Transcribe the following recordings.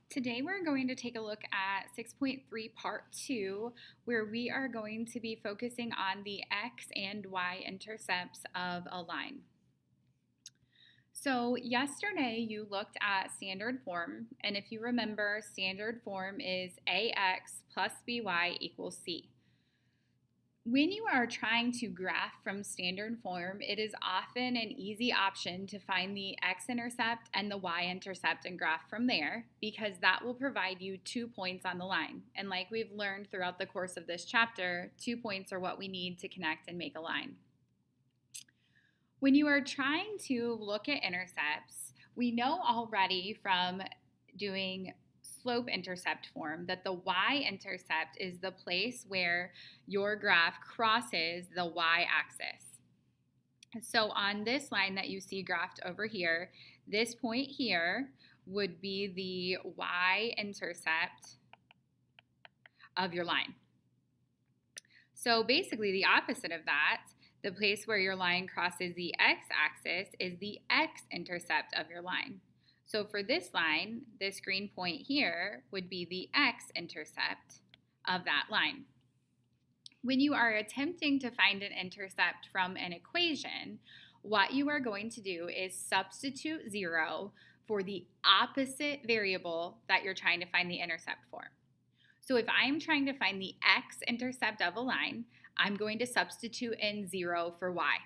Today we're going to take a look at 6.3 part 2, where we are going to be focusing on the x and y intercepts of a line. So yesterday you looked at standard form, and if you remember, standard form is ax plus by equals c. When you are trying to graph from standard form, it is often an easy option to find the x-intercept and the y-intercept and graph from there, because that will provide you 2 points on the line. And like we've learned throughout the course of this chapter, 2 points are what we need to connect and make a line. When you are trying to look at intercepts, we know already from doing slope-intercept form that the y-intercept is the place where your graph crosses the y-axis. So on this line that you see graphed over here, this point here would be the y-intercept of your line. So basically the opposite of that, the place where your line crosses the x-axis is the x-intercept of your line. So for this line, this green point here would be the x-intercept of that line. When you are attempting to find an intercept from an equation, what you are going to do is substitute 0 for the opposite variable that you're trying to find the intercept for. So if I'm trying to find the x-intercept of a line, I'm going to substitute in 0 for y.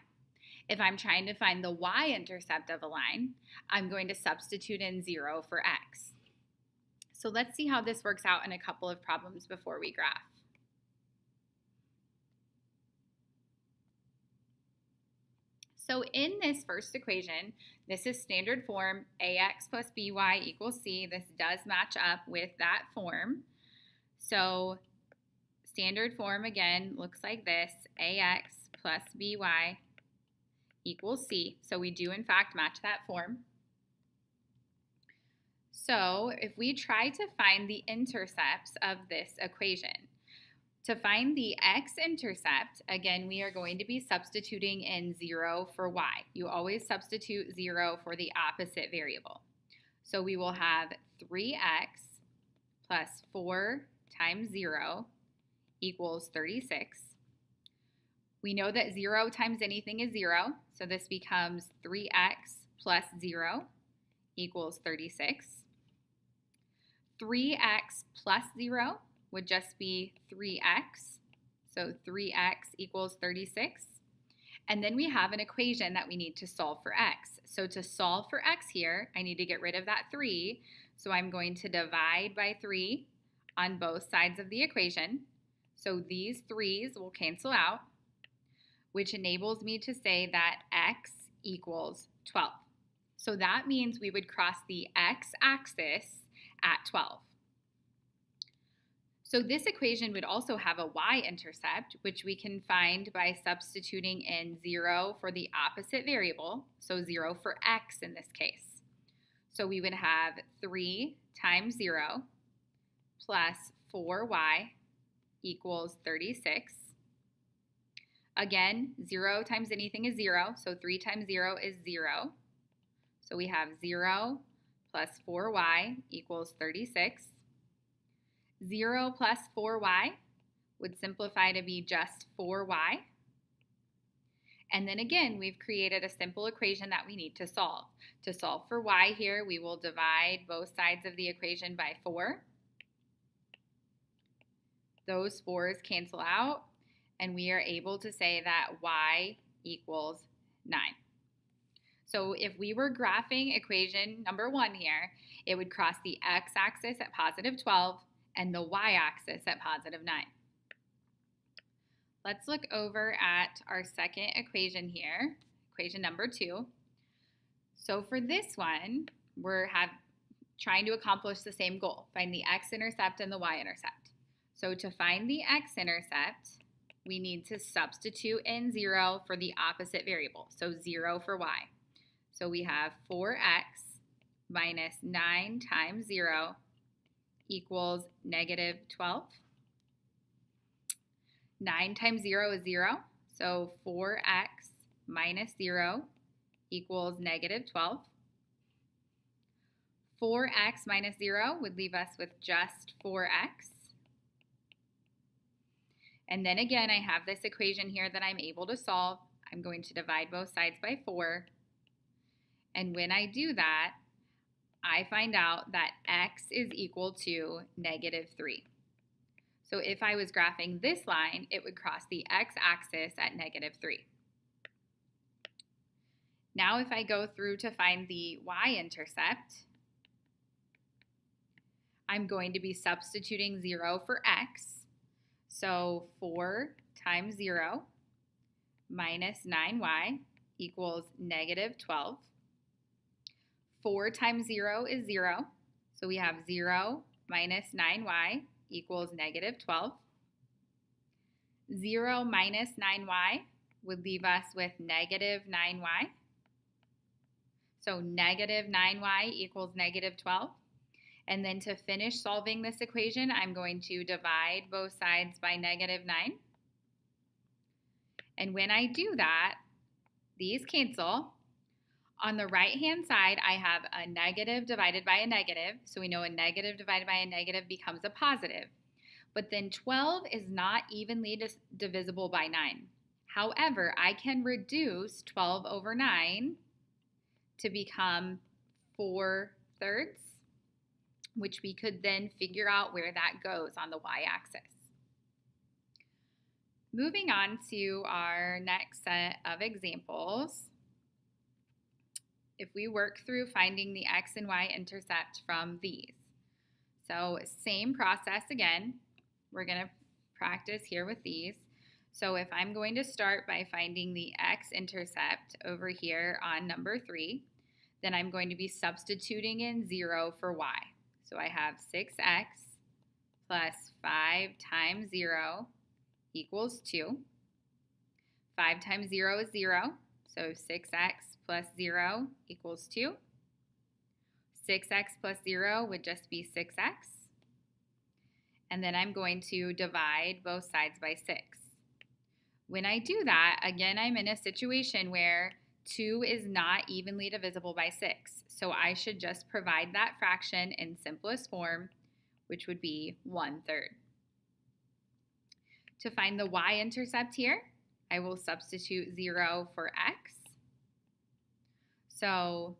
If I'm trying to find the y-intercept of a line, I'm going to substitute in 0 for x. So let's see how this works out in a couple of problems before we graph. So in this first equation, this is standard form, ax plus by equals c. This does match up with that form. So standard form again looks like this, ax plus by equals c. So we do in fact match that form. So if we try to find the intercepts of this equation, to find the x-intercept, again, we are going to be substituting in 0 for y. You always substitute 0 for the opposite variable. So we will have 3x plus 4 times 0 equals 36. We know that 0 times anything is 0, so this becomes 3x plus 0 equals 36. 3x plus 0 would just be 3x, so 3x equals 36. And then we have an equation that we need to solve for x. So to solve for x here, I need to get rid of that 3, so I'm going to divide by 3 on both sides of the equation. So these 3's will cancel out, which enables me to say that x equals 12. So that means we would cross the x-axis at 12. So this equation would also have a y-intercept, which we can find by substituting in 0 for the opposite variable, so 0 for x in this case. So we would have 3 times 0 plus 4y equals 36. Again, 0 times anything is 0, so 3 times 0 is 0. So we have 0 plus 4y equals 36. 0 plus 4y would simplify to be just 4y. And then again, we've created a simple equation that we need to solve. To solve for y here, we will divide both sides of the equation by 4. Those 4's cancel out, and we are able to say that y equals 9. So if we were graphing equation number 1 here, it would cross the x-axis at positive 12 and the y-axis at positive 9. Let's look over at our second equation here, equation number 2. So for this one, we're trying to accomplish the same goal, find the x-intercept and the y-intercept. So to find the x-intercept, we need to substitute in 0 for the opposite variable, so 0 for y. So we have 4x minus 9 times 0 equals negative 12. 9 times 0 is 0, so 4x minus 0 equals negative 12. 4x minus 0 would leave us with just 4x. And then again, I have this equation here that I'm able to solve. I'm going to divide both sides by 4. And when I do that, I find out that x is equal to negative 3. So if I was graphing this line, it would cross the x-axis at negative 3. Now if I go through to find the y-intercept, I'm going to be substituting 0 for x. So 4 times 0 minus 9y equals negative 12. 4 times 0 is 0. So we have 0 minus 9y equals negative 12. 0 minus 9y would leave us with negative 9y. So negative 9y equals negative 12. And then to finish solving this equation, I'm going to divide both sides by negative 9. And when I do that, these cancel. On the right-hand side, I have a negative divided by a negative. So we know a negative divided by a negative becomes a positive. But then 12 is not evenly divisible by 9. However, I can reduce 12 over 9 to become 4/3, which we could then figure out where that goes on the y-axis. Moving on to our next set of examples, if we work through finding the x and y intercept from these. So same process again, we're going to practice here with these. So if I'm going to start by finding the x-intercept over here on number 3, then I'm going to be substituting in 0 for y. So I have 6x plus 5 times 0 equals 2. 5 times 0 is 0, so 6x plus 0 equals 2. 6x plus 0 would just be 6x. And then I'm going to divide both sides by 6. When I do that, again, I'm in a situation where 2 is not evenly divisible by 6. So I should just provide that fraction in simplest form, which would be 1/3. To find the y-intercept here, I will substitute 0 for x. So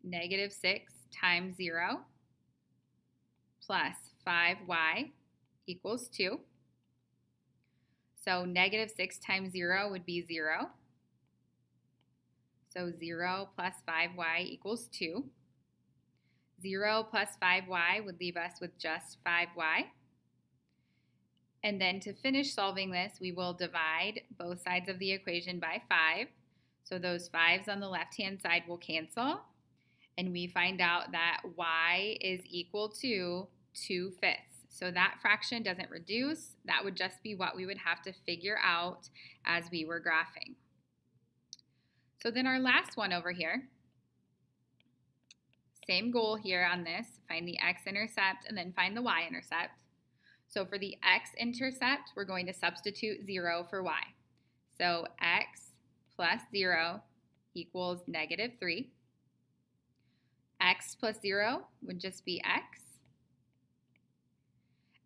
negative 6 times 0 plus 5y equals 2. So negative 6 times 0 would be 0. So 0 plus 5y equals 2. 0 plus 5y would leave us with just 5y. And then to finish solving this, we will divide both sides of the equation by 5. So those 5's on the left-hand side will cancel. And we find out that y is equal to 2/5. So that fraction doesn't reduce. That would just be what we would have to figure out as we were graphing. So then our last one over here, same goal here on this, find the x-intercept and then find the y-intercept. So for the x-intercept, we're going to substitute 0 for y. So x plus 0 equals negative 3. X plus 0 would just be x.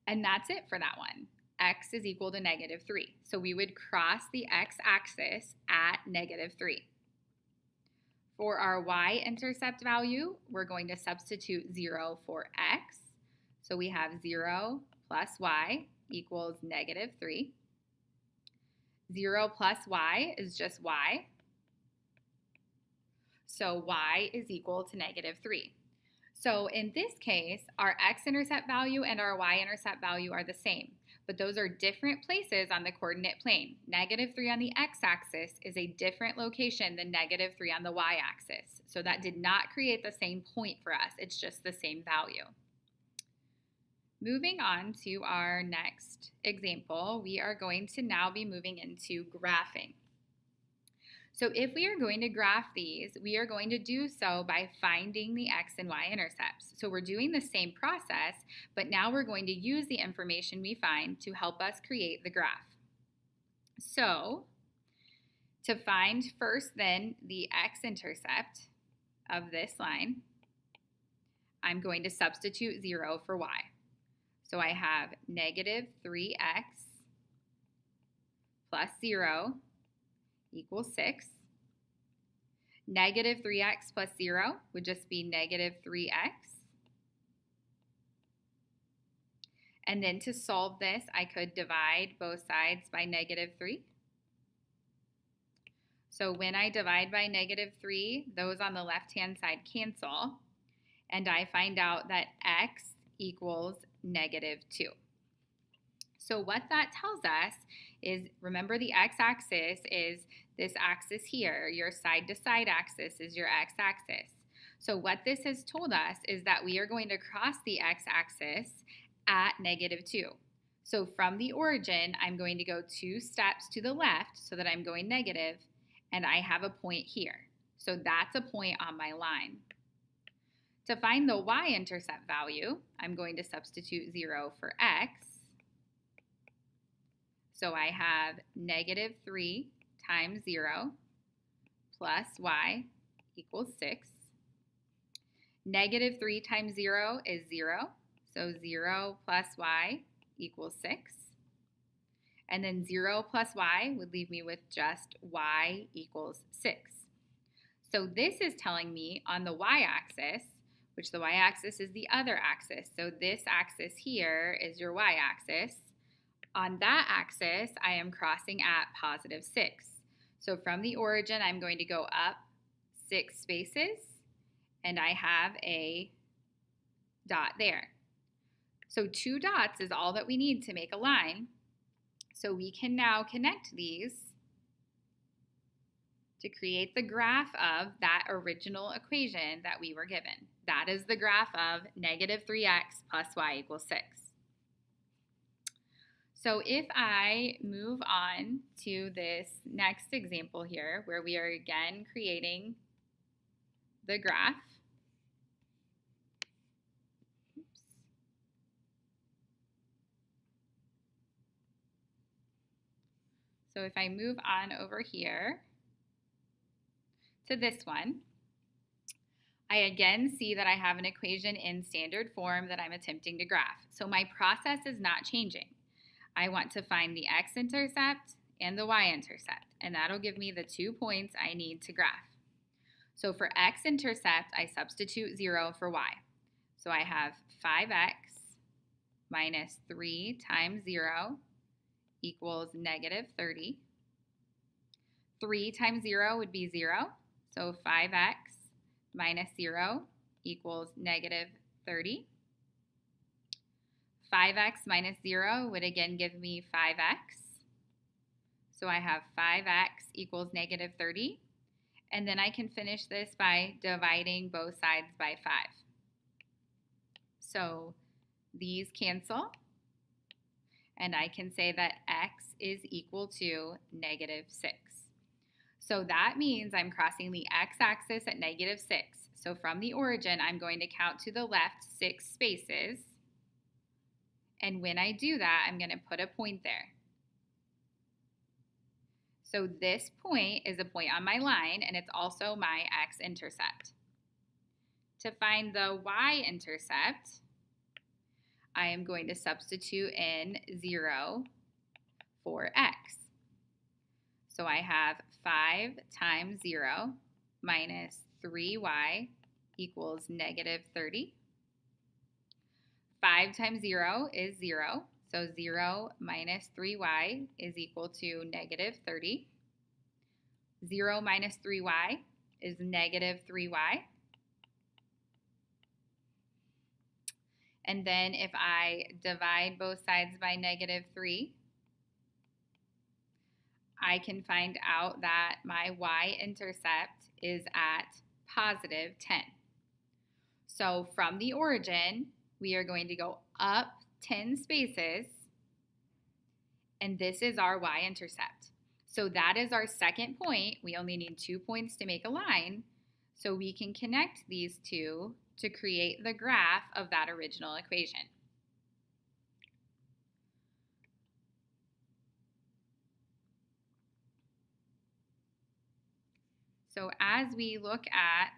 And that's it for that one. X is equal to negative 3. So we would cross the x-axis at negative 3. For our y-intercept value, we're going to substitute 0 for x. So we have 0 plus y equals negative 3. 0 plus y is just y. So y is equal to negative 3. So in this case, our x-intercept value and our y-intercept value are the same, but those are different places on the coordinate plane. Negative 3 on the x-axis is a different location than negative 3 on the y-axis. So that did not create the same point for us. It's just the same value. Moving on to our next example, we are going to now be moving into graphing. So if we are going to graph these, we are going to do so by finding the x and y intercepts. So we're doing the same process, but now we're going to use the information we find to help us create the graph. So to find first then the x-intercept of this line, I'm going to substitute 0 for y. So I have negative 3x plus 0 equals 6. Negative 3x plus 0 would just be negative 3x. And then to solve this, I could divide both sides by negative 3. So when I divide by negative 3, those on the left-hand side cancel, and I find out that x equals negative 2. So what that tells us is, remember the x-axis is this axis here. Your side-to-side axis is your x-axis. So what this has told us is that we are going to cross the x-axis at negative 2. So from the origin, I'm going to go 2 steps to the left so that I'm going negative, and I have a point here. So that's a point on my line. To find the y-intercept value, I'm going to substitute 0 for x. So I have negative 3 times 0 plus y equals 6. Negative 3 times 0 is 0. So 0 plus y equals 6. And then 0 plus y would leave me with just y equals 6. So this is telling me on the y-axis, which the y-axis is the other axis. So this axis here is your y-axis. On that axis, I am crossing at positive 6. So from the origin, I'm going to go up 6 spaces, and I have a dot there. So 2 dots is all that we need to make a line. So we can now connect these to create the graph of that original equation that we were given. That is the graph of negative 3x plus y equals 6. So if I move on to this next example here, where we are again creating the graph. So if I move on over here to this one, I again see that I have an equation in standard form that I'm attempting to graph. So my process is not changing. I want to find the x-intercept and the y-intercept, and that'll give me the 2 points I need to graph. So for x-intercept, I substitute 0 for y. So I have 5x minus 3 times 0 equals negative 30. 3 times 0 would be 0, so 5x minus 0 equals negative 30. 5x minus 0 would again give me 5x. So I have 5x equals negative 30. And then I can finish this by dividing both sides by 5. So these cancel. And I can say that x is equal to negative 6. So that means I'm crossing the x-axis at negative 6. So from the origin, I'm going to count to the left 6 spaces. And when I do that, I'm going to put a point there. So this point is a point on my line, and it's also my x-intercept. To find the y-intercept, I am going to substitute in 0 for x. So I have 5 times 0 minus 3y equals negative 30. 5 times 0 is 0, so 0 minus 3y is equal to negative 30. 0 minus 3y is negative 3y. And then if I divide both sides by negative 3, I can find out that my y-intercept is at positive 10. So from the origin, we are going to go up 10 spaces, and this is our y-intercept. So that is our second point. We only need 2 points to make a line, so we can connect these two to create the graph of that original equation. So as we look at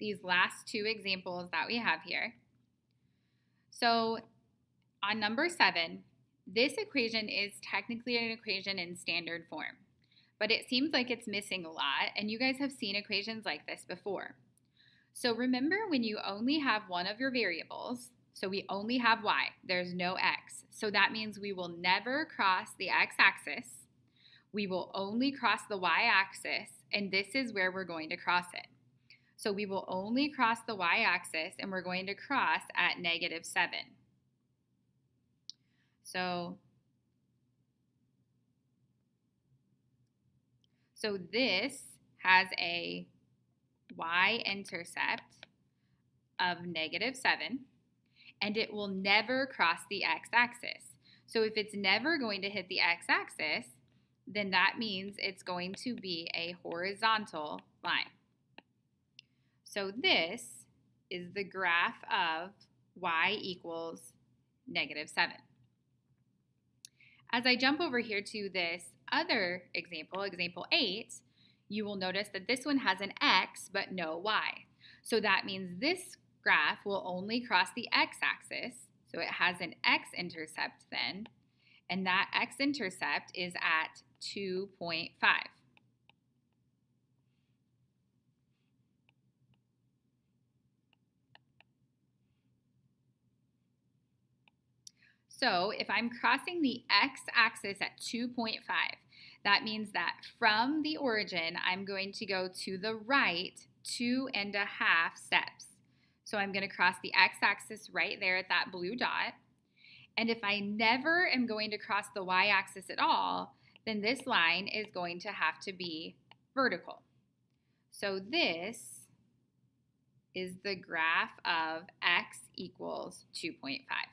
these last two examples that we have here. So on number 7, this equation is technically an equation in standard form, but it seems like it's missing a lot, and you guys have seen equations like this before. So remember, when you only have one of your variables, so we only have y, there's no x, so that means we will never cross the x-axis, we will only cross the y-axis, and this is where we're going to cross it. So we will only cross the y-axis, and we're going to cross at -7. So this has a y-intercept of -7, and it will never cross the x-axis. So if it's never going to hit the x-axis, then that means it's going to be a horizontal line. So this is the graph of y equals -7. As I jump over here to this other example, example 8, you will notice that this one has an x but no y. So that means this graph will only cross the x-axis, so it has an x-intercept then, and that x-intercept is at 2.5. So if I'm crossing the x-axis at 2.5, that means that from the origin, I'm going to go to the right 2.5 steps. So I'm going to cross the x-axis right there at that blue dot. And if I never am going to cross the y-axis at all, then this line is going to have to be vertical. So this is the graph of x equals 2.5.